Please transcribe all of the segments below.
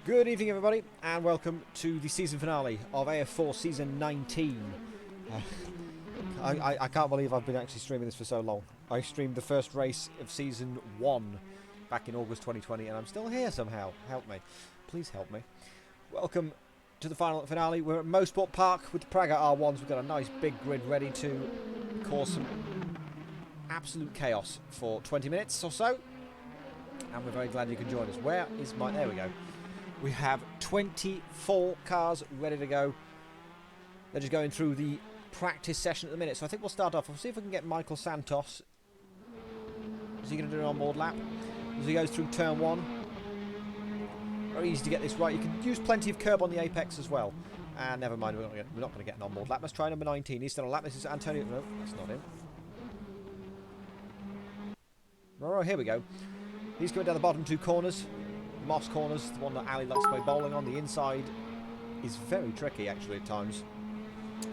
Good evening, everybody, and welcome to the season finale of AF4 Season 19. I can't believe I've been actually streaming this for so long. I streamed the first race of Season 1 back in August 2020, and I'm still here somehow. Help me. Please help me. Welcome to the final finale. We're at Mosport Park with the Praga R1s. We've got a nice big grid ready to cause some absolute chaos for 20 minutes or so. And we're very glad you can join us. Where is my... There we go. We have 24 cars ready to go. They're just going through the practice session at the minute. So I think we'll start off. We'll see if we can get Michael Santos. Is he going to do an onboard lap? As he goes through turn 1. Very easy to get this right. You can use plenty of curb on the apex as well. And never mind, we're not going to get an onboard lap. Let's try number 19. He's still on lap. This is Antonio. No, that's not him. Right, here we go. He's coming down the bottom two corners. Moss corners, the one that Ali likes to play bowling on. The inside is very tricky actually at times.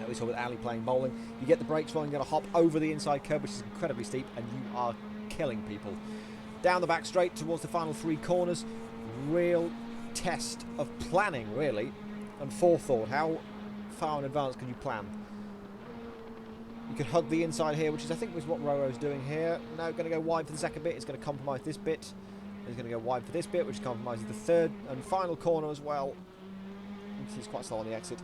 We saw with Ali playing bowling. You get the brakes rolling, you're going to hop over the inside curb, which is incredibly steep, and you are killing people. Down the back straight towards the final three corners. Real test of planning, really, and forethought. How far in advance can you plan? You could hug the inside here, which is I think was what Roro's doing here. No, going to go wide for the second bit. It's going to compromise this bit. He's going to go wide for this bit, which compromises the third and final corner as well. He's quite slow on the exit.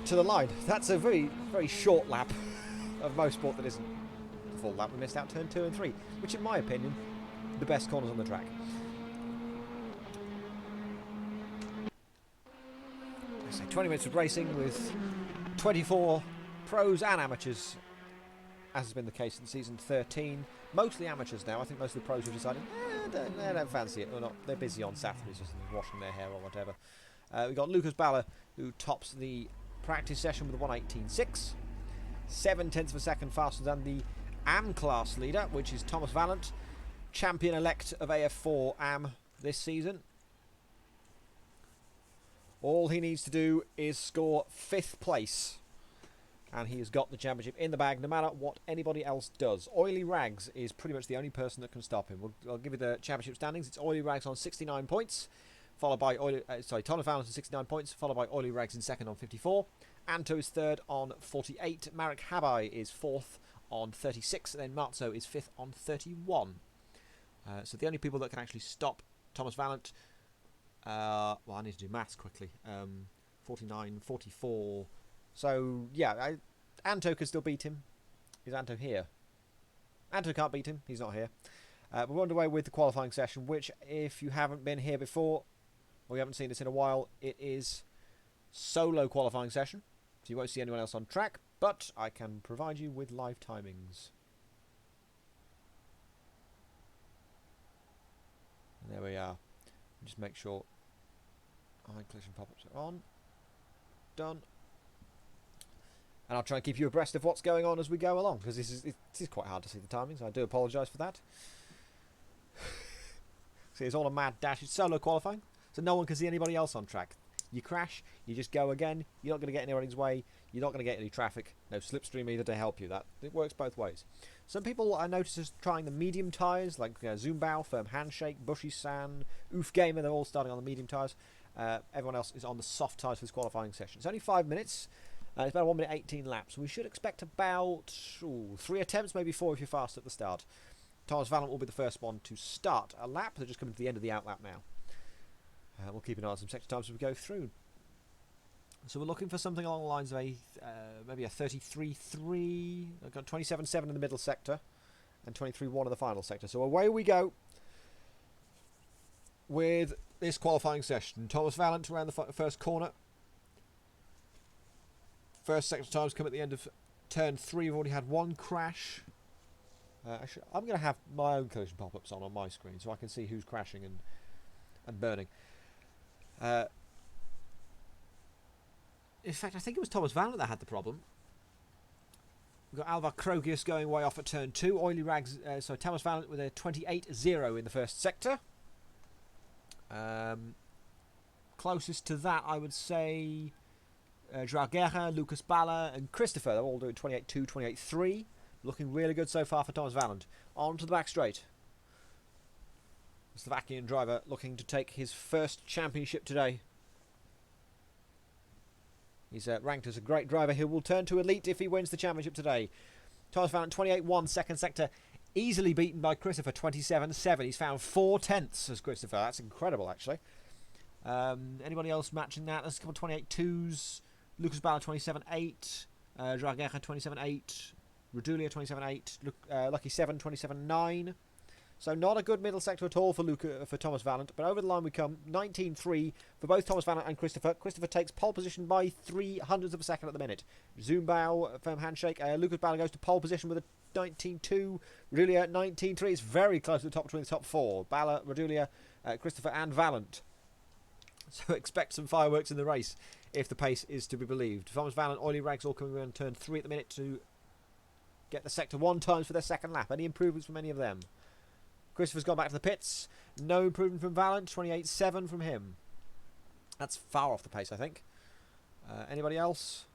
To the line. That's a very, very short lap of Mosport that isn't the full lap. We missed out turn 2 and 3, which in my opinion, the best corners on the track. I say 20 minutes of racing with 24 pros and amateurs, as has been the case in season 13. Mostly amateurs now. I think most of the pros have decided they don't fancy it or not. They're busy on Saturdays just washing their hair or whatever. We've got Lucas Baller, who tops the practice session with a 1:18.6. 7/10 of a second faster than the AM class leader, which is Thomas Vallant, champion-elect of AF4 AM this season. All he needs to do is score 5th place. And he has got the championship in the bag no matter what anybody else does. Oily Rags is pretty much the only person that can stop him. I'll give you the championship standings. It's Oily Rags on 69 points, followed by Thomas Vallant on 69 points, followed by Oily Rags in second on 54. Anto is third on 48. Marek Habai is fourth on 36. And then Marzo is fifth on 31. So the only people that can actually stop Thomas Vallant... well, I need to do maths quickly. 49, 44... So, yeah, Anto could still beat him. Is Anto here? Anto can't beat him. He's not here. We're underway with the qualifying session, which, if you haven't been here before, or you haven't seen this in a while, it is solo qualifying session. So you won't see anyone else on track, but I can provide you with live timings. And there we are. Just make sure eye collision pop-ups are on. Done. And I'll try and keep you abreast of what's going on as we go along, because it is quite hard to see the timings. I do apologise for that. See, it's all a mad dash. It's solo qualifying, so no one can see anybody else on track. You crash, you just go again. You're not going to get anybody's way. You're not going to get any traffic. No slipstream either to help you. It works both ways. Some people I noticed are trying the medium tyres, like Zoombao, Firm Handshake, Bushy San, Oof Gamer. They're all starting on the medium tyres. Everyone else is on the soft tyres for this qualifying session. It's only 5 minutes. It's about 1 minute 18 laps. We should expect about 3 attempts, maybe 4 if you're fast at the start. Thomas Vallant will be the first one to start a lap. They're just coming to the end of the out lap now. We'll keep an eye on some sector times as we go through. So we're looking for something along the lines of maybe a 33.3. I've got 27.7 in the middle sector and 23.1 in the final sector. So away we go with this qualifying session. Thomas Vallant around the first corner. First sector times come at the end of turn 3. We've already had one crash. I'm going to have my own collision pop-ups on my screen so I can see who's crashing and burning. In fact, I think it was Thomas Vallant that had the problem. We've got Alvar Krogius going way off at turn 2. Oily Rags, so Thomas Vallant with a 28.0 in the first sector. Closest to that, I would say... Joao Guerra, Lucas Balla and Christopher. They're all doing 28.2, 28.3. Looking really good so far for Thomas Vallant. On to the back straight. Slovakian driver looking to take his first championship today. He's ranked as a great driver who will turn to elite if he wins the championship today. Thomas Vallant, 28.1, second sector. Easily beaten by Christopher, 27.7. He's found 4/10 as Christopher. That's incredible, actually. Anybody else matching that? There's a couple of 28.2s. Lucas Balla, 27.8. Joao Guerra, 27.8. Rodulia, 27.8. Lucky 7, 27.9. So not a good middle sector at all for Thomas Vallant. But over the line we come. 19.3 for both Thomas Vallant and Christopher. Christopher takes pole position by 0.03 of a second at the minute. Zumbao, firm handshake. Lucas Balla goes to pole position with a 19.2. Rodulia, 19.3. It's very close to the top between the top four. Balla, Rodulia, Christopher and Vallant. So expect some fireworks in the race if the pace is to be believed. Thomas Vallant, Oily Rags all coming around turn 3 at the minute to get the sector 1 times for their second lap. Any improvements from any of them? Christopher's gone back to the pits. No improvement from Vallant. 28.7 from him. That's far off the pace, I think. Anybody else?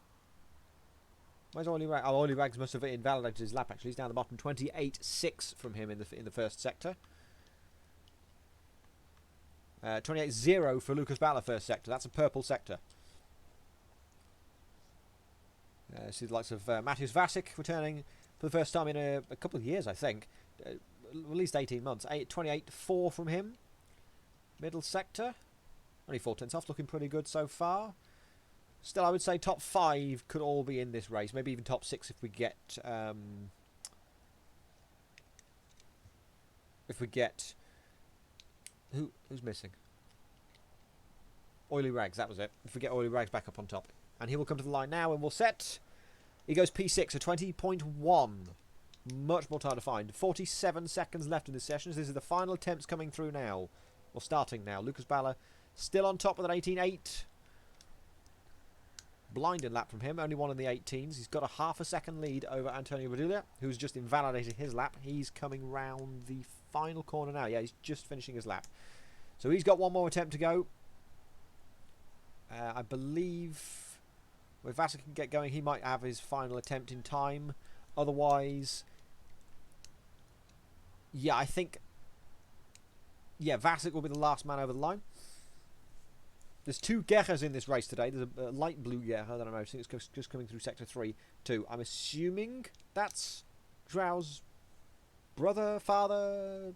Where's Oily Rags? Oh, Oily Rags must have invalidated his lap, actually. He's down the bottom. 28.6 from him in the first sector. 28.0 for Lucas Balla first sector. That's a purple sector. See the likes of Mateusz Vasic returning for the first time in a couple of years, I think. At least 18 months. 28.4 from him. Middle sector. Only 4/10 off. Looking pretty good so far. Still, I would say top 5 could all be in this race. Maybe even top 6 if we get... Who's missing? Oily Rags, that was it. If we get Oily Rags back up on top. And he will come to the line now and we'll set. He goes P6, so 20.1. Much more time to find. 47 seconds left in this session. This is the final attempts coming through now. Or starting now. Lucas Balla still on top with an 18.8. Blinding lap from him. Only one in the 18s. He's got a half a second lead over Antonio Rodulia, who's just invalidated his lap. He's coming round the final corner now. Yeah, he's just finishing his lap. So he's got one more attempt to go. I believe if Vasic can get going, he might have his final attempt in time. Otherwise, yeah, I think, yeah, Vasic will be the last man over the line. There's 2 Guerras in this race today. There's a light blue Guerra that I'm noticing. It's just coming through sector 3 too. I'm assuming that's Joao's brother, father,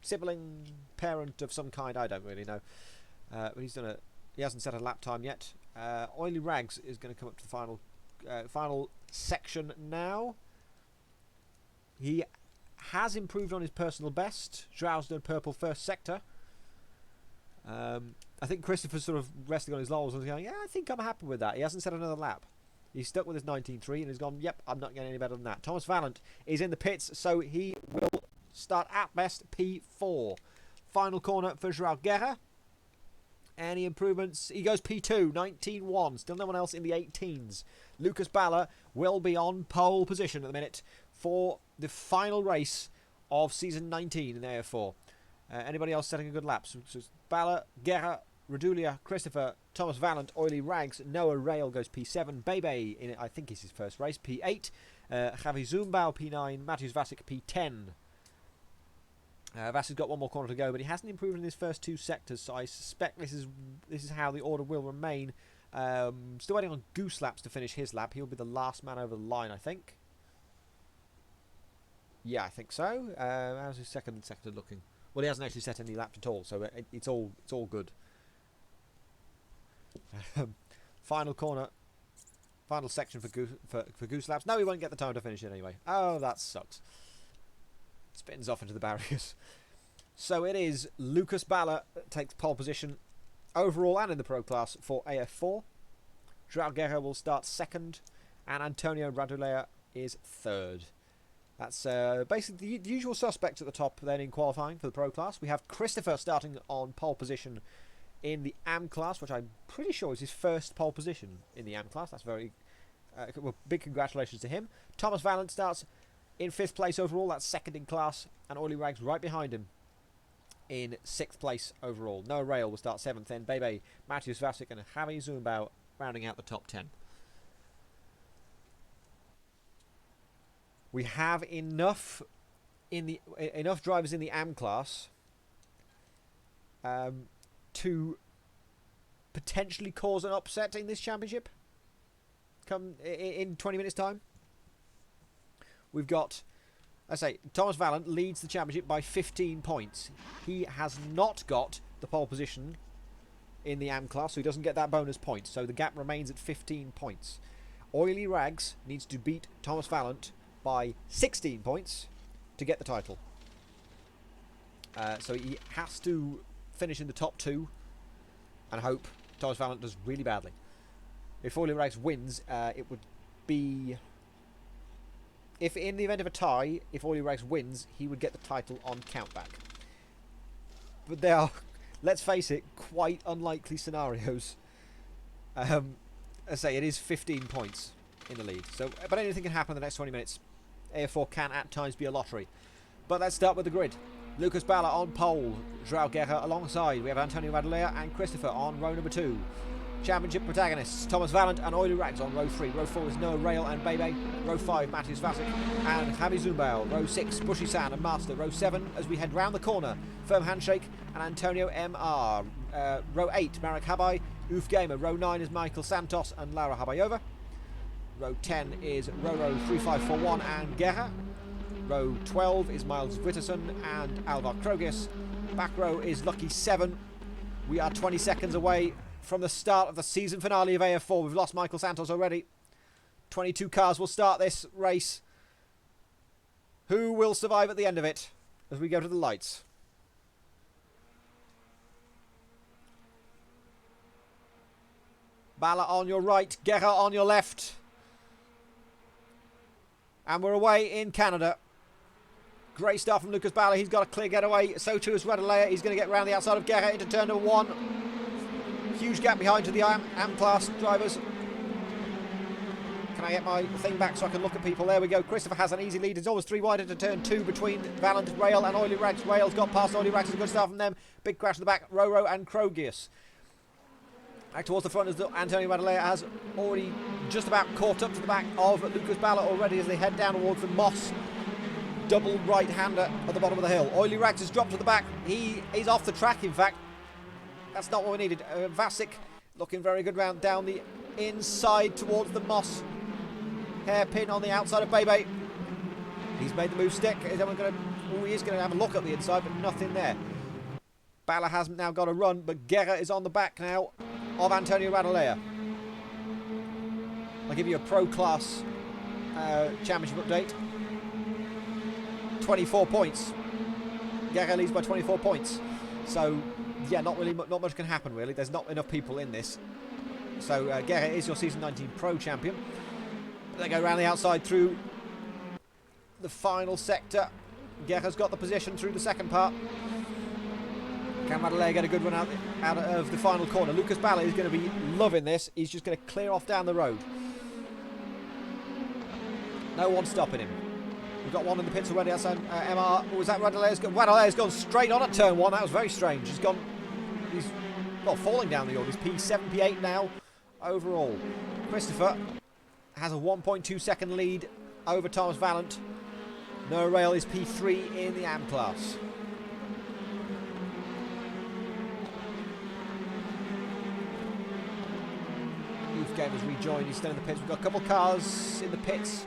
sibling, parent of some kind. I don't really know. But he hasn't set a lap time yet. Oily Rags is going to come up to the final section now. He has improved on his personal best. Joao's done purple first sector. I think Christopher's sort of resting on his laurels and going, yeah, I think I'm happy with that. He hasn't set another lap. He's stuck with his 19.3 and he's gone, yep, I'm not getting any better than that. Thomas Vallant is in the pits, so he will start at best P4. Final corner for Joao Guerra. Any improvements? He goes P2, 19.1. Still no one else in the 18s. Lucas Balla will be on pole position at the minute for the final race of season 19 in the AF4. Anybody else setting a good lap? So Balla, Guerra, Rodulia, Christopher, Thomas Vallant, Oily Rags, Noah Rail goes P7. Bebe, in I think it's his first race, P8. Javi Zumbao, P9. Mateusz Vasic, P10. Vasic's got one more corner to go, but he hasn't improved in his first 2 sectors, so I suspect this is how the order will remain. Still waiting on Goose Laps to finish his lap. He'll be the last man over the line, I think. Yeah, I think so. How's his second sector looking? Well, he hasn't actually set any laps at all, so it's all good. Final corner, final section for Goose Laps. No, he won't get the time to finish it anyway. Oh, that sucks. Spins off into the barriers. So it is Lucas Balla takes pole position overall and in the pro class for AF4. Joao Guerra will start second, and Antonio Rodulia is third. That's basically the usual suspects at the top then in qualifying for the pro class. We have Christopher starting on pole position in the AM class, which I'm pretty sure is his first pole position in the AM class. That's very well, big congratulations to him. Thomas Vallant starts in 5th place overall. That's second in class, and Oily Rags right behind him in 6th place overall. Noah Rail will start 7th, then Bebe, Mateusz Vasic and Javi Zumbao rounding out the top 10. We have enough drivers in the AM class to potentially cause an upset in this championship come in 20 minutes time. We've got, I say, Thomas Vallant leads the championship by 15 points. He has not got the pole position in the AM class, so he doesn't get that bonus point, so the gap remains at 15 points. Oily Rags needs to beat Thomas Vallant by 16 points to get the title. So he has to finish in the top 2 and hope Thomas Vallant does really badly. If Oily Rags wins, it would be... If in the event of a tie, if Oily Rags wins, he would get the title on countback. But they are, let's face it, quite unlikely scenarios. I say it is 15 points in the lead. So, but anything can happen in the next 20 minutes. AF4 can at times be a lottery. But let's start with the grid. Lucas Balla on pole. João Guerra alongside. We have Antonio Radulea and Christopher on row number 2. Championship protagonists Thomas Vallant and Oily Rags on row 3. Row 4 is Noah Rail and Bebe. Row 5 Matthews Vasic and Javi Zumbao. Row 6 Bushy Sand and Master. Row 7 as we head round the corner Firm Handshake and Antonio MR. Row 8 Marek Habai, Oof Gamer. Row 9 is Michael Santos and Laura Habayova. Row 10 is Roro 3541 and Guerra. Row 12 is Miles Witterson and Alvar Krogis. Back row is Lucky 7. We are 20 seconds away from the start of the season finale of AF4. We've lost Michael Santos already. 22 cars will start this race. Who will survive at the end of it as we go to the lights? Balla on your right, Guerra on your left. And we're away in Canada. Great start from Lucas Balla. He's got a clear getaway. So too is Radulea. He's going to get round the outside of Guerra into turn number 1. Huge gap behind to the AM class drivers. Can I get my thing back so I can look at people? There we go. Christopher has an easy lead. He's always 3 wide into turn 2 between Vallant, Rail and Oily Rags. Rail's got past Oily Rags. It's a good start from them. Big crash in the back. Roro and Krogius. Back towards the front as Antonio Radulea has already just about caught up to the back of Lucas Balla already as they head down towards the Moss double right-hander at the bottom of the hill. Oily Rags has dropped to the back. He is off the track, in fact. That's not what we needed. Vasic looking very good round down the inside towards the Moss hairpin on the outside of Bebe. He's made the move stick. Is anyone going to... Oh, he is going to have a look at the inside, but nothing there. Balla hasn't now got a run, but Guerra is on the back now of Antonio Radulea. I'll give you a Pro Class championship update. 24 points. Guerra leads by 24 points. So, yeah, not much can happen, really. There's not enough people in this. So, Guerra is your Season 19 Pro Champion. They go around the outside through the final sector. Guerra's got the position through the second part. Can Radulea get a good run out of the final corner? Lucas Balla is going to be loving this. He's just going to clear off down the road. No one stopping him. We've got one in the pits already outside MR. Was that Radulea's gone? Radulea's gone straight on at turn 1. That was very strange. He's well, falling down the order. He's P7, P8 now overall. Christopher has a 1.2 second lead over Thomas Vallant. Noah Rail is P3 in the AM class. Youth Game has rejoined. He's still in the pits. We've got a couple of cars in the pits.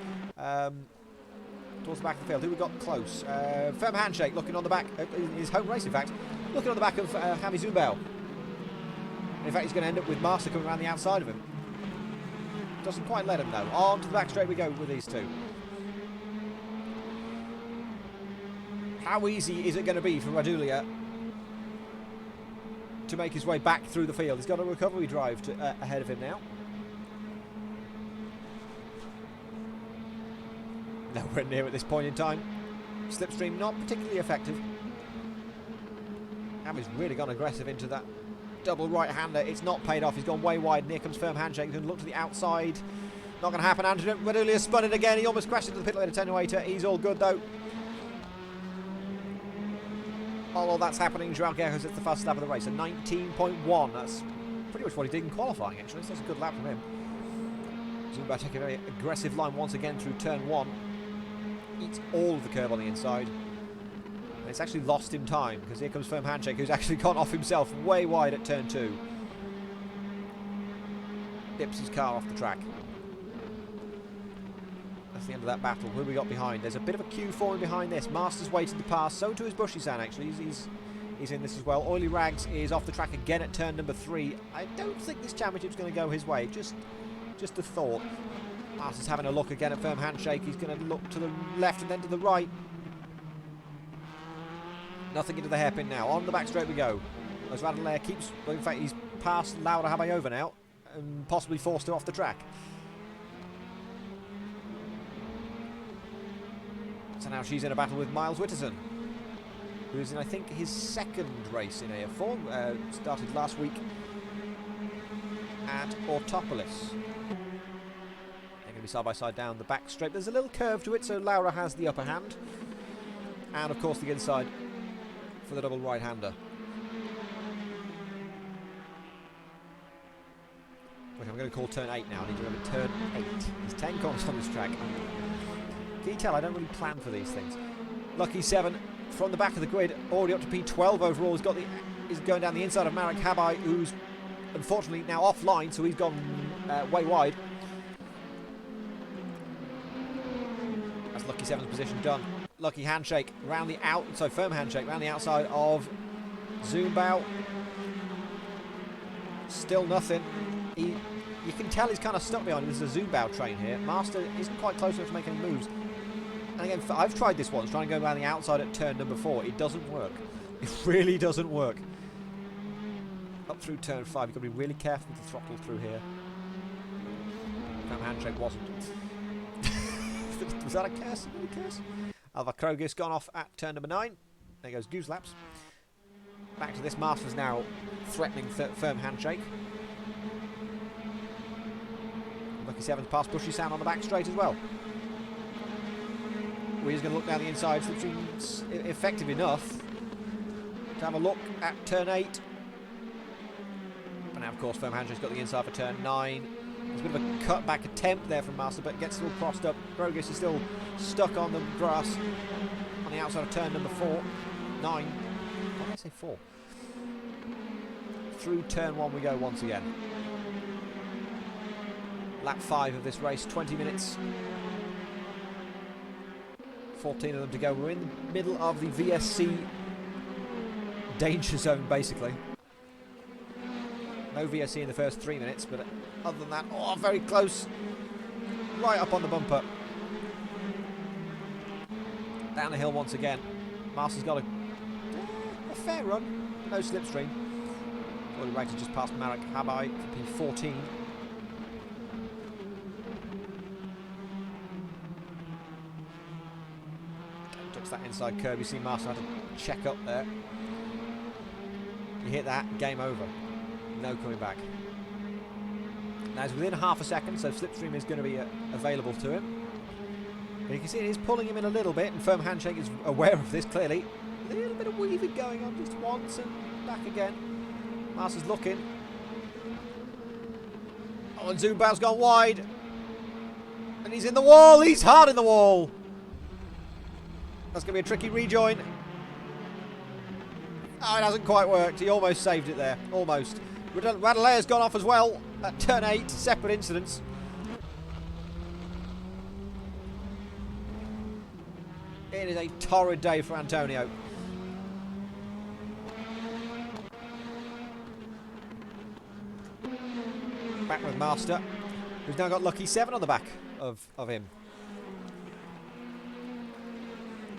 Towards the back of the field. Who we got close? Firm Handshake looking on the back. His home race, in fact. Looking on the back of Javi Zumbao. In fact, he's going to end up with Master coming around the outside of him. Doesn't quite let him, though. On to the back straight we go with these two. How easy is it going to be for Radulea to make his way back through the field? He's got a recovery drive ahead of him now. Nowhere near at this point in time. Slipstream not particularly effective. Javi's really gone aggressive into that double right-hander. It's not paid off. He's gone way wide. And here comes Firm Handshake. He's going to look to the outside. Not going to happen. Antonio Radulea spun it again. He almost crashed into the pit lane attenuator. He's all good, though. All that's happening. João Guerra hits the fastest lap of the race. A 19.1. That's pretty much what he did in qualifying, actually, so that's a good lap from him. Zumba taking a very aggressive line once again through turn 1. Eats all of the curb on the inside. And it's actually lost him time, because here comes Firm Handshake, who's actually gone off himself way wide at turn 2. Dips his car off the track. That's the end of that battle. Who have we got behind? There's a bit of a queue forming behind this. Master's waiting to pass. So too is Bushy-san, actually. He's in this as well. Oily Rags is off the track again at turn number 3. I don't think this championship's going to go his way. Just a thought. Master's having a look again at Firm Handshake. He's going to look to the left and then to the right. Nothing into the hairpin now. On the back straight we go. As Radelaire keeps... Well, in fact, he's passed Laura Habayova now. And possibly forced her off the track. So now she's in a battle with Miles Witterson, who's in, I think, his second race in AF4. Started last week at Autopolis. They're going to be side by side down the back straight. There's a little curve to it, so Laura has the upper hand. And, of course, the inside for the double right-hander. Which I'm going to call turn 8 now. I need to remember turn 8. There's 10 corners on this track. Can you tell I don't really plan for these things? Lucky 7 from the back of the grid, already up to P12 overall. Is going down the inside of Marek Habai, who's unfortunately now offline, so he's gone way wide. That's Lucky 7's position done. Lucky Handshake round the out, so Firm Handshake round the outside of Zoombao. Still nothing. You can tell he's kind of stuck behind him. There's a Zoombao train here. Master isn't quite close enough to make any moves. And again, I've tried this once, trying to go around the outside at turn number 4. It doesn't work. It really doesn't work. Up through turn 5, you've got to be really careful with the throttle through here. That handshake wasn't. Was that a curse? Really curse? Alva Krogis gone off at turn number 9. There goes Goose Laps. Back to this. Master's now threatening Firm Handshake. Lucky 7's past Bushy Sam on the back straight as well. We're just going to look down the inside. Slipstream's effective enough to have a look at turn 8. And now, of course, Firm Handshake's got the inside for turn 9. There's a bit of a cutback attempt there from Master, but gets a little crossed up. Krogis is still stuck on the grass on the outside of turn number 4. 9. Why did I say 4? Through turn 1 we go once again. Lap 5 of this race, 20 minutes. 14 of them to go. We're in the middle of the VSC danger zone, basically. No VSC in the first 3 minutes, but other than that, oh, very close. Right up on the bumper. Down the hill once again. Master's got a fair run. No slipstream. Already rated just past Marek Habai for P14. Touch that inside curve. You see Master had to check up there. You hit that, game over. No coming back. Now he's within half a second, so slipstream is going to be available to him. But you can see it is pulling him in a little bit, and Firm Handshake is aware of this clearly. A little bit of weaving going on just once and back again. Master's looking. Oh, and Zoombao's gone wide. And he's in the wall. He's hard in the wall. That's going to be a tricky rejoin. Oh, it hasn't quite worked. He almost saved it there. Almost. Radelair's gone off as well at turn 8. Separate incidents. It is a torrid day for Antonio. Back with Master, who's now got Lucky 7 on the back of him.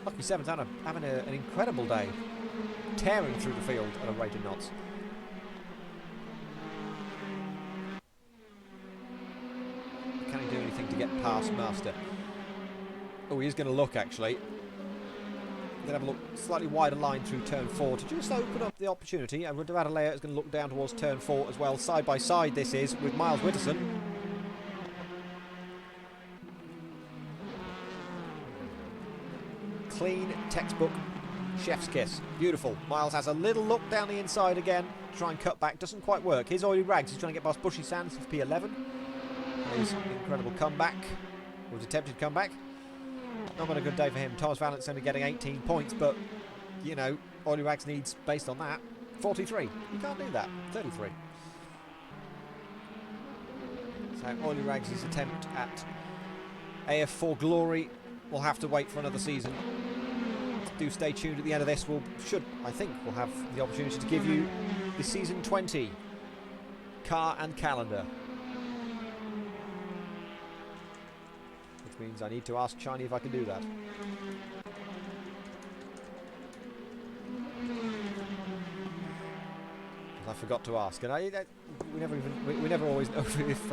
Lucky 7's having an incredible day. Tearing through the field at a rate of knots. Can he do anything to get past Master? Oh, he is going to look, actually. Going to have a look slightly wider line through turn 4 to just open up the opportunity. And Radelaire is going to look down towards turn 4 as well. Side by side this is with Miles Witterson. Clean textbook Chef's kiss. Beautiful. Miles has a little look down the inside again. Try and cut back. Doesn't quite work. Here's Oily Rags. He's trying to get past Bushy Sands for P11. His incredible comeback. Or his attempted comeback. Not been a good day for him. Thomas Vallant's only getting 18 points, but, you know, Oily Rags needs, based on that, 43. You can't do that. 33. So Oily Rags' attempt at AF4 glory will have to wait for another season. Do stay tuned at the end of this. I think we'll have the opportunity to give you the season 20 car and calendar. Which means I need to ask Shiny if I can do that. I forgot to ask, and we never always know if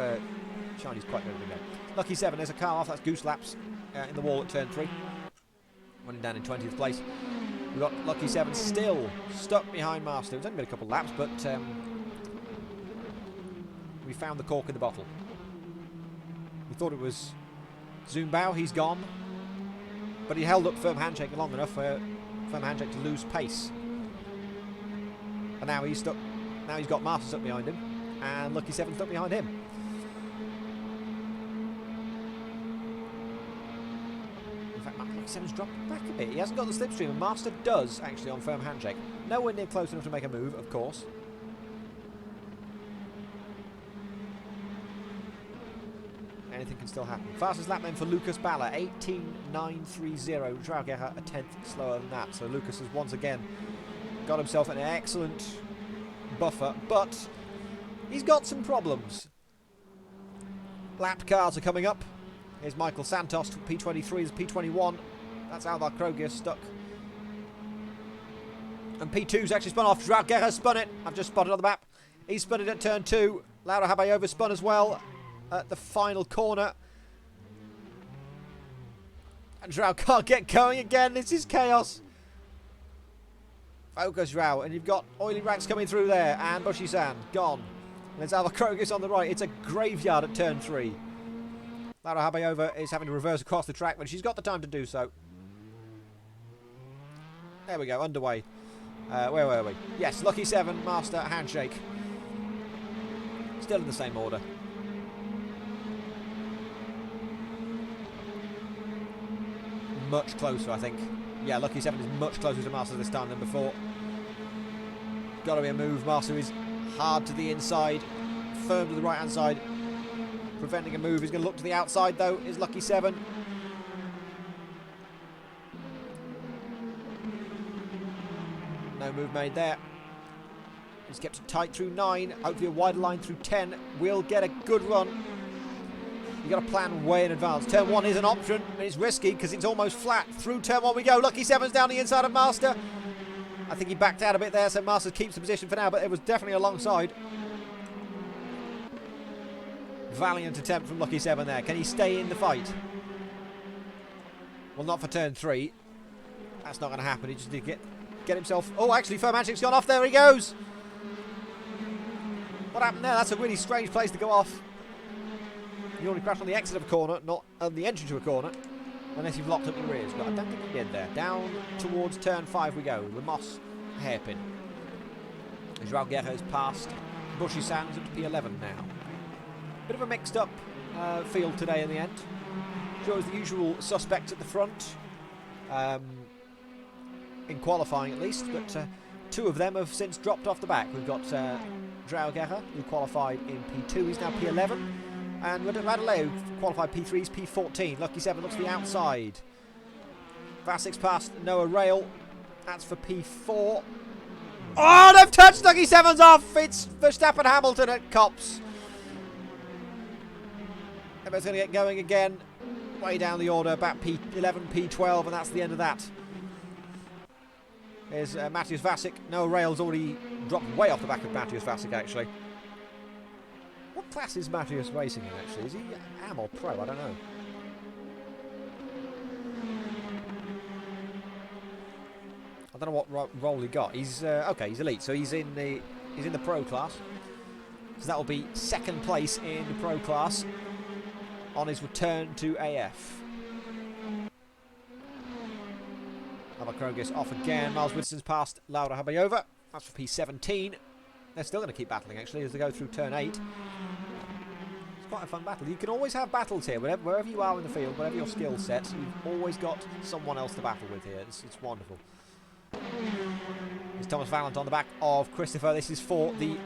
Shiny's quite ready to go. Lucky 7, there's a car off. That's Goose Laps in the wall at turn 3. Running down in 20th place. We've got Lucky 7 still stuck behind Master. It's only been a couple of laps, but we found the cork in the bottle. We thought it was Zumbao. He's gone, but he held up Firm Handshake long enough for Firm Handshake to lose pace. And now he's stuck. Now he's got Master stuck behind him, and Lucky 7 stuck behind him. In fact, Lucky 7's dropped back a bit. He hasn't got the slipstream, and Master does actually on Firm Handshake. Nowhere near close enough to make a move, of course. Anything can still happen. Fastest lap then for Lucas Balla, 18.930. Draugerer a tenth slower than that. So Lucas has once again got himself an excellent buffer, but he's got some problems. Lap cars are coming up. Here's Michael Santos, P23, there's P21. That's Alvar Kroger stuck. And P2's actually spun off. Draugerer spun it. I've just spotted on the map. He spun it at turn 2. Laura Habayova spun as well at the final corner. And Drau can't get going again. This is chaos. Focus, Drau. And you've got Oily Rags coming through there. And Bushy Sand. Gone. And there's Alva Krogus on the right. It's a graveyard at turn 3. Laura Habayova is having to reverse across the track, but she's got the time to do so. There we go. Underway. Where were we? Yes, Lucky 7, Master, Handshake. Still in the same order. Much closer, I think. Yeah, Lucky 7 is much closer to Master this time than before. Got to be a move. Master is hard to the inside, firm to the right-hand side, preventing a move. He's going to look to the outside, though, is Lucky 7. No move made there. He's kept it tight through 9. Hopefully a wider line through 10. We'll get a good run. You've got to plan way in advance. Turn 1 is an option, and it's risky because it's almost flat. Through turn 1 we go. Lucky 7's down the inside of Master. I think he backed out a bit there, so Master keeps the position for now, but it was definitely alongside. Valiant attempt from Lucky 7 there. Can he stay in the fight? Well, not for turn 3. That's not going to happen. He just did get himself... Oh, actually, Firm Handshake's gone off. There he goes. What happened there? That's a really strange place to go off. You only crashed on the exit of a corner, not on the entry to a corner, unless you've locked up your rears. But I don't think he did there. Down towards turn 5 we go. The Moss hairpin. Joao Guerra has passed. Bushy Sands up to P11 now. Bit of a mixed up field today in the end. Shows the usual suspects at the front. In qualifying at least, but 2 of them have since dropped off the back. We've got Joao Guerra, who qualified in P2. He's now P11. And Radaleo qualified P3, he's P14. Lucky 7 looks to the outside. Vasic's past Noah Rail. That's for P4. Oh, they've touched Lucky 7's off! It's Verstappen Hamilton at Cops. Everybody's going to get going again. Way down the order, about P11, P12, and that's the end of that. There's Matthias Vasic. Noah Rail's already dropped way off the back of Matthias Vasic, actually. What class is Matthias racing in, actually? Is he Am or Pro? I don't know. I don't know what role he got. He's okay. He's elite, so he's in the Pro class. So that will be 2nd place in the Pro class on his return to AF. Krogus off again. Miles Whittison's past Laura Habayova. That's for P17. They're still going to keep battling, actually, as they go through turn 8. It's quite a fun battle. You can always have battles here. Wherever you are in the field, whatever your skill sets, you've always got someone else to battle with here. It's wonderful. There's Thomas Vallant on the back of Christopher. This is for the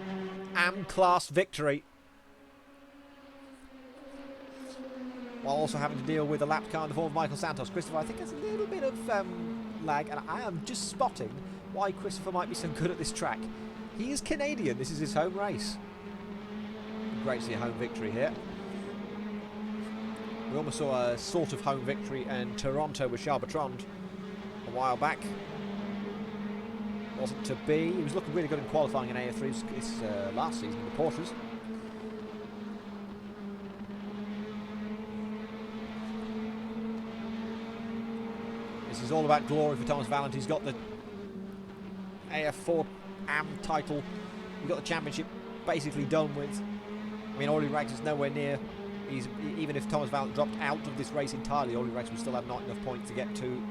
AM-class victory. While also having to deal with a lap car in the form of Michael Santos. Christopher, I think, has a little bit of lag, and I am just spotting why Christopher might be so good at this track. He is Canadian. This is his home race. Great to see a home victory here. We almost saw a sort of home victory in Toronto with Charles Bertrand a while back. Wasn't to be. He was looking really good in qualifying in AF3 this last season in the Porsches. This is all about glory for Thomas Vallant. He's got the AF4 AM title. He's got the championship basically done with. I mean, Ollie Rags is nowhere near. Even if Thomas Vallant dropped out of this race entirely, Ollie Rags would still have not enough points to get to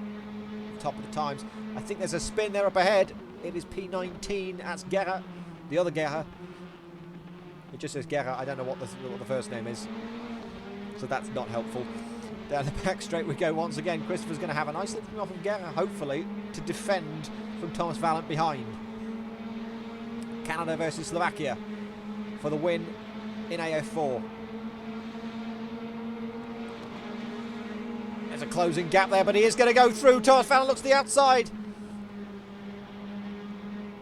the top of the times. I think there's a spin there up ahead. It is P19. That's Guerra, the other Guerra. It just says Guerra. I don't know what the first name is, so that's not helpful. Down the back straight we go once again. Christopher's going to have a nice little thing off of Guerra, hopefully, to defend from Thomas Vallant behind. Canada versus Slovakia for the win in AF4. There's a closing gap there, but he is going to go through. Thomas Vallant looks to the outside.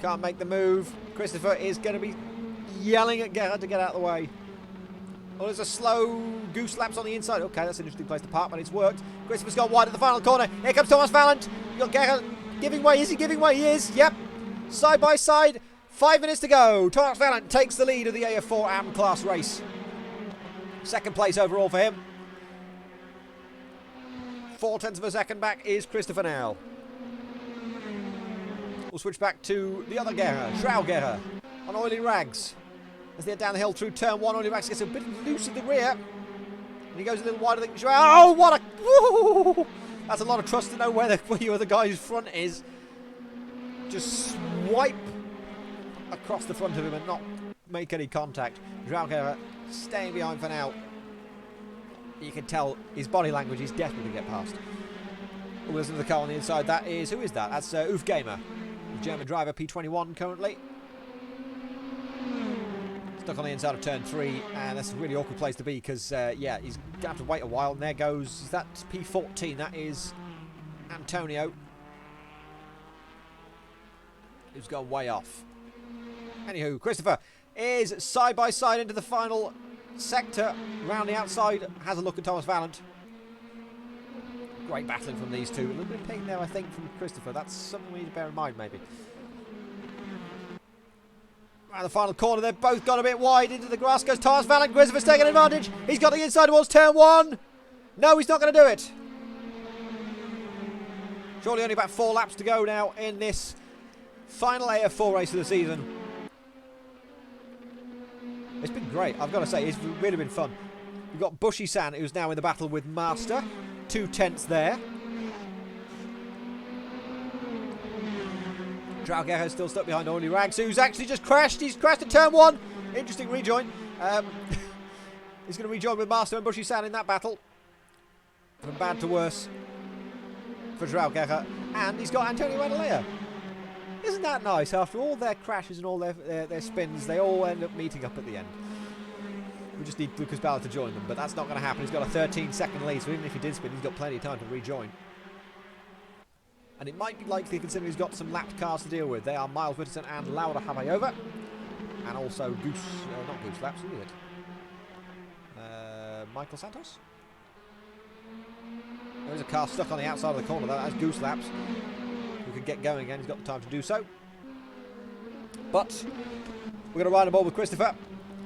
Can't make the move. Christopher is going to be yelling at Gerhard to get out of the way. Oh, there's a slow goose laps on the inside. Okay, that's an interesting place to park, but it's worked. Christopher's gone wide at the final corner. Here comes Thomas Vallant. You've got Gerhard giving way. Is he giving way? He is. Yep. Side by side. 5 minutes to go. Thomas Vallant takes the lead of the AF4 AM class race. Second place overall for him. 0.4 of a second back is Christopher now. We'll switch back to the other Gerhard, Schraub Gerhard, on Oily Rags. As they're down the hill through turn 1, Oily Rags gets a bit loose at the rear. And he goes a little wider than Schraub. Oh, what a... Woo! That's a lot of trust to know where your other guy's front is. Just swipe across the front of him and not make any contact. Schraub Gerhard staying behind for now. You can tell his body language is desperate to get past. Oh, there's another car on the inside. That is... Who is that? That's Uf Gamer. The German driver, P21 currently. Stuck on the inside of turn 3, and that's a really awkward place to be because, yeah, he's going to have to wait a while, and there goes... Is that P14? That is Antonio. Who's gone way off. Anywho, Christopher is side by side into the final sector. Round the outside, has a look at Thomas Vallant. Great battling from these two. A little bit of pain there, I think, from Christopher. That's something we need to bear in mind, maybe. Around the final corner, they've both gone a bit wide. Into the grass goes Thomas Vallant. Christopher's taking advantage. He's got the inside towards turn 1. No, he's not going to do it. Surely only about 4 laps to go now in this final AF4 race of the season. It's been great, I've got to say. It's really been fun. We've got Bushy San, who's now in the battle with Master. 2/10 there. Trauger's still stuck behind Oily Rags, who's actually just crashed. He's crashed at turn 1. Interesting rejoin. He's going to rejoin with Master and Bushy San in that battle. From bad to worse for Trauger. And he's got Antonio Adalea. Isn't that nice? After all their crashes and all their spins, they all end up meeting up at the end. We just need Lucas Ballard to join them, but that's not going to happen. He's got a 13-second lead, so even if he did spin, he's got plenty of time to rejoin. And it might be likely, considering he's got some lapped cars to deal with. They are Miles Whitterson and Laura Havayova. And also not Goose Laps, who is it? Michael Santos? There is a car stuck on the outside of the corner, though. That's Goose Laps. We could get going again. He's got the time to do so. But we're going to ride the ball with Christopher.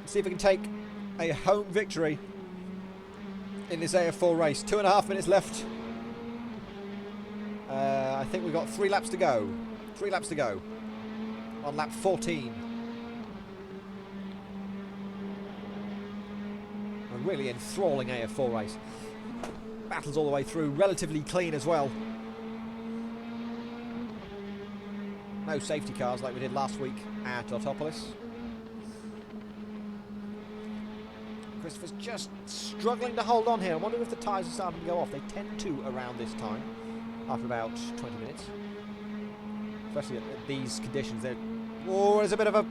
See if we can take a home victory in this AF4 race. 2.5 minutes left. I think we've got 3 laps to go. 3 laps to go. On lap 14. A really enthralling AF4 race. Battles all the way through. Relatively clean as well. No safety cars like we did last week at Autopolis. Christopher's just struggling to hold on here. I wonder if the tyres are starting to go off. They tend to around this time, after about 20 minutes. Especially at these conditions. Oh, there's a bit of a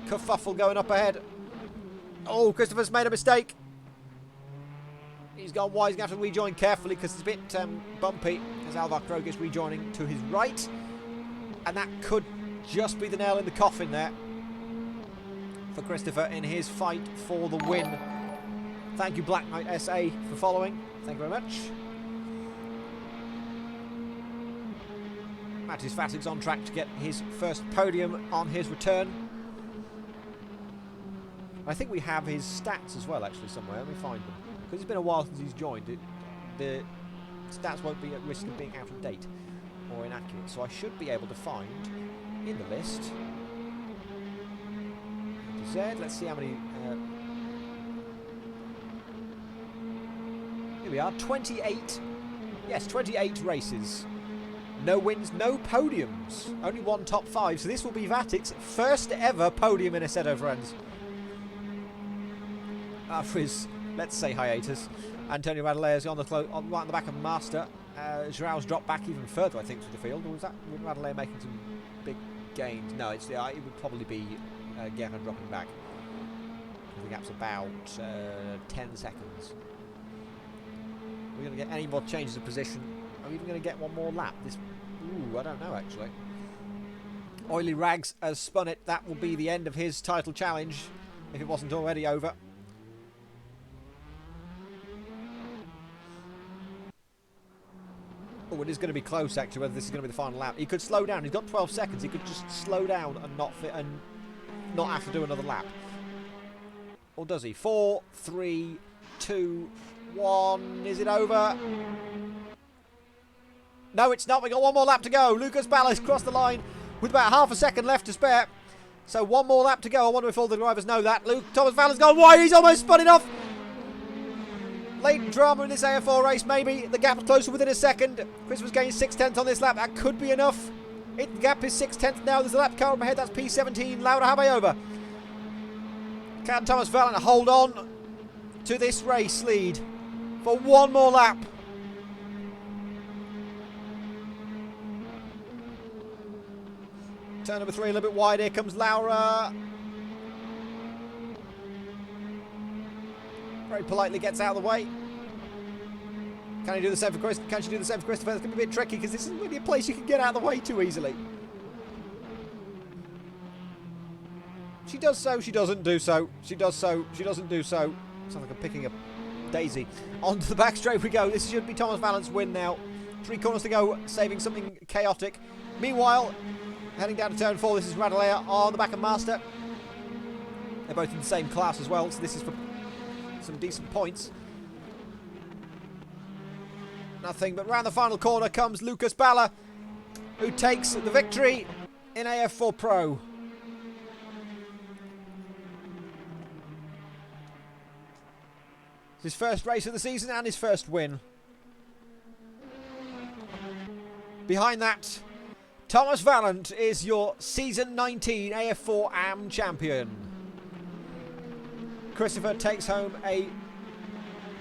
kerfuffle going up ahead. Oh, Christopher's made a mistake. He's gone wide. He's going to have to rejoin carefully because it's a bit bumpy as Alvar Krog is rejoining to his right. And that could just be the nail in the coffin there for Christopher in his fight for the win. Thank you, Black Knight SA, for following. Thank you very much. Mattis Vasic's on track to get his first podium on his return. I think we have his stats as well, actually, somewhere. Let me find them. Because it's been a while since he's joined, the stats won't be at risk of being out of date or inaccurate. So I should be able to find in the list Z. Let's see how many. Here we are, 28. Yes, 28 races. No wins, no podiums. Only one top 5. So this will be Vatic's first ever podium in Assetto, friends. After his, let's say, hiatus. Antonio Radalea's on the right on the back of Master. Joao's dropped back even further, I think, to the field. Or was that Radalea making some big gains? No, it would probably be Guerra dropping back. The gap's about 10 seconds. Are we going to get any more changes of position? Are we even going to get one more lap? Ooh, I don't know, actually. Oily Rags has spun it. That will be the end of his title challenge, if it wasn't already over. Oh, it is going to be close, actually, whether this is going to be the final lap. He could slow down. He's got 12 seconds. He could just slow down and not have to do another lap. Or does he? 4, 3, 2, 1. Is it over? No, it's not. We got one more lap to go. Lucas Ballas crossed the line with about half a second left to spare. So one more lap to go. I wonder if all the drivers know that. Thomas Vallen's gone wide. He's almost spun it off. Late drama in this AF4 race, maybe. The gap's closer within a second. Chris was gaining 6/10 on this lap. That could be enough. The gap is 6/10 now. There's a lap car up ahead. That's P17. Laura Habayova. Can Thomas Vallen hold on to this race lead for one more lap? Turn number 3 a little bit wide. Here comes Laura. Very politely gets out of the way. Can he do the same for Chris? Can she do the same for Christopher? It's going to be a bit tricky because this isn't really a place you can get out of the way too easily. She does so, she doesn't do so. She does so, she doesn't do so. Sounds like I'm picking a daisy. Onto the back straight we go. This should be Thomas Vallen's win now. 3 corners to go, saving something chaotic. Meanwhile, heading down to turn 4, this is Radalea on the back of Master. They're both in the same class as well, so this is for some decent points. Nothing, but round the final corner comes Lucas Balla, who takes the victory in AF4 Pro. It's his first race of the season and his first win. Behind that, Thomas Vallant is your Season 19 AF4 AM champion. Christopher takes home a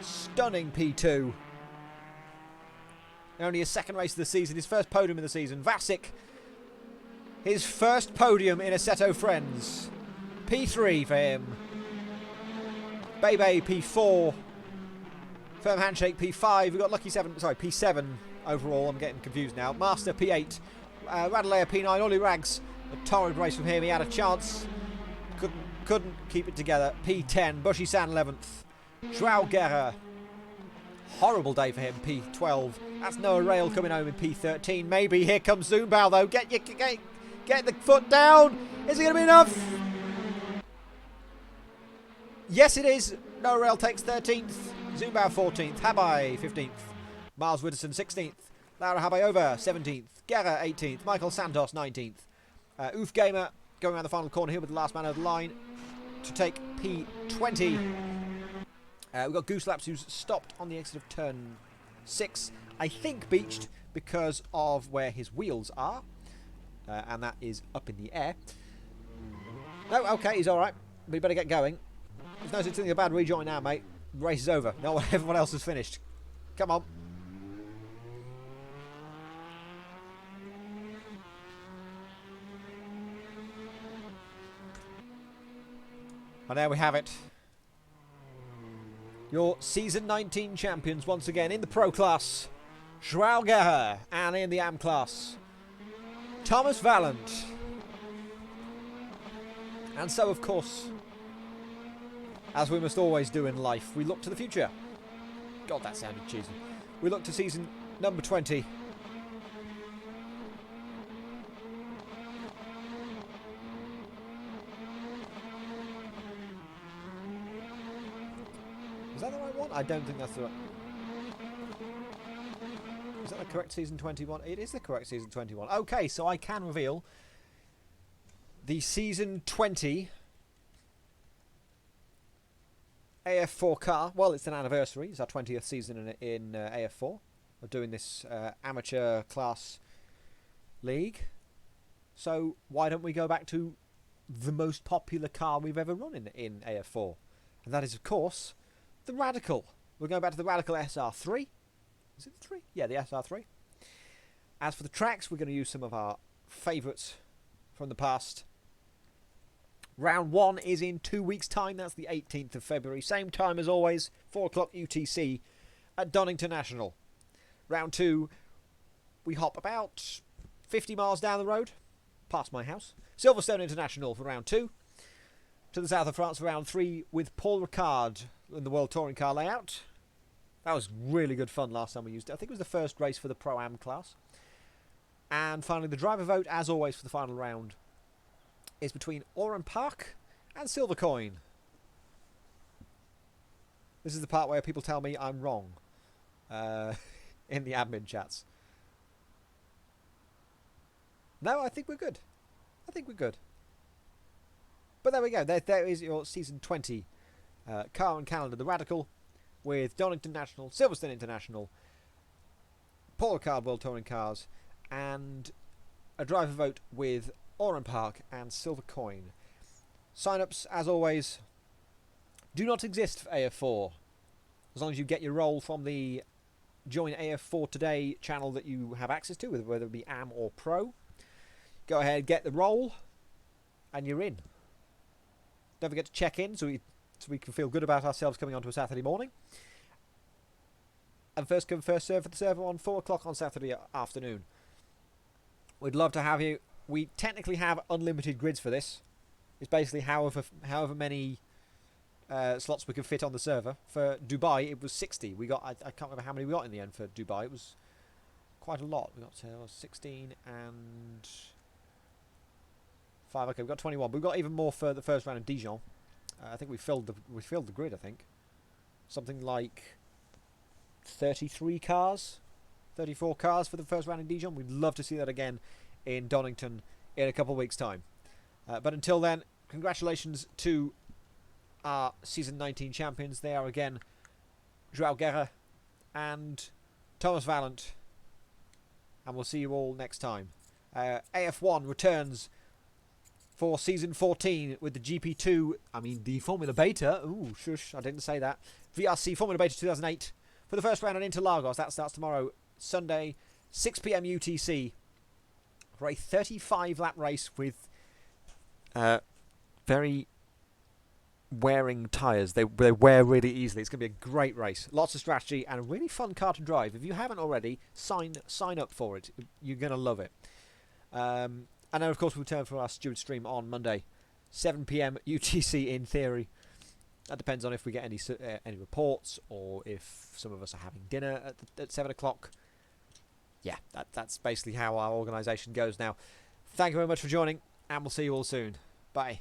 stunning P2. Only his second race of the season, his first podium in the season. Vasic, his first podium in Assetto Friends. P3 for him. Bebe P4. Firm Handshake P5. We've got Lucky 7, sorry, P7 overall. I'm getting confused now. Master P8. Radalea P9. Ollie Rags. A torrid race from him. He had a chance. Couldn't keep it together. P10. Bushy San 11th. Joao Guerra. Horrible day for him. P12. That's Noah Rail coming home in P13. Maybe. Here comes Zumbao though. Get the foot down. Is it going to be enough? Yes, it is. Noah Rail takes 13th. Zumbao 14th. Habai 15th. Miles Widdowson 16th. Laura Habayova 17th. Guerra 18th. Michael Santos 19th. Oof Gamer going around the final corner here with the last man over the line to take P20. We've got Goose Laps who's stopped on the exit of turn 6. I think beached because of where his wheels are. and that is up in the air. No, okay, he's alright. We better get going. There's no such thing as a bad rejoin now, mate. Race is over. No, everyone else has finished. Come on. And there we have it. Your Season 19 champions once again in the Pro class. João Guerra. And in the AM class, Thomas Vallant. And so, of course, as we must always do in life, we look to the future. God, that sounded cheesy. We look to season number 20. Is that the right one? I don't think that's the right... Is that the correct season 21? It is the correct season 21. Okay, so I can reveal the season 20 AF4 car. Well, it's an anniversary. It's our 20th season in AF4. We're doing this amateur class league. So why don't we go back to the most popular car we've ever run in AF4? And that is, of course, the Radical. We're going back to the Radical SR3. Is it the 3? Yeah, the SR3. As for the tracks, we're going to use some of our favourites from the past. Round 1 is in 2 weeks' time. That's the 18th of February. Same time as always, 4 o'clock UTC at Donington National. Round 2, we hop about 50 miles down the road, past my house. Silverstone International for round 2. To the south of France for round 3 with Paul Ricard in the World Touring Car layout. That was really good fun last time we used it. I think it was the first race for the Pro-Am class. And finally, the driver vote, as always, for the final round is between Oran Park and Silvercoin. This is the part where people tell me I'm wrong in the admin chats. No, I think we're good. I think we're good. But there we go. There is your Season 20 car and calendar, the Radical, with Donington National, Silverstone International, Paul Ricard World Touring Cars, and a driver vote with Oran Park and Silvercoin. Sign-ups, as always, do not exist for AF4. As long as you get your role from the Join AF4 Today channel that you have access to, whether it be AM or Pro. Go ahead, get the role, and you're in. Don't forget to check in so we can feel good about ourselves coming onto a Saturday morning. And first come, first serve for the server on 4 o'clock on Saturday afternoon. We'd love to have you. We technically have unlimited grids for this. It's basically however many slots we can fit on the server. For Dubai, it was 60. We got I can't remember how many we got in the end for Dubai. It was quite a lot. We got 16 and 5. Okay, we got 21. But we got even more for the first round in Dijon. I think we filled the grid. I think something like 33 cars, 34 cars for the first round in Dijon. We'd love to see that again in Donington in a couple of weeks' time. But until then, congratulations to our Season 19 champions. They are again João Guerra and Thomas Vallant. And we'll see you all next time. AF1 returns for Season 14 with the GP2, the Formula Beta. Ooh, shush, I didn't say that. VRC Formula Beta 2008 for the first round on Interlagos. That starts tomorrow, Sunday, 6 PM UTC. For a 35-lap race with very wearing tyres. They wear really easily. It's going to be a great race. Lots of strategy and a really fun car to drive. If you haven't already, sign up for it. You're going to love it. And then, of course, we'll return for our steward stream on Monday, 7 PM UTC in theory. That depends on if we get any reports or if some of us are having dinner at 7 o'clock. Yeah, that's basically how our organisation goes now. Thank you very much for joining, and we'll see you all soon. Bye.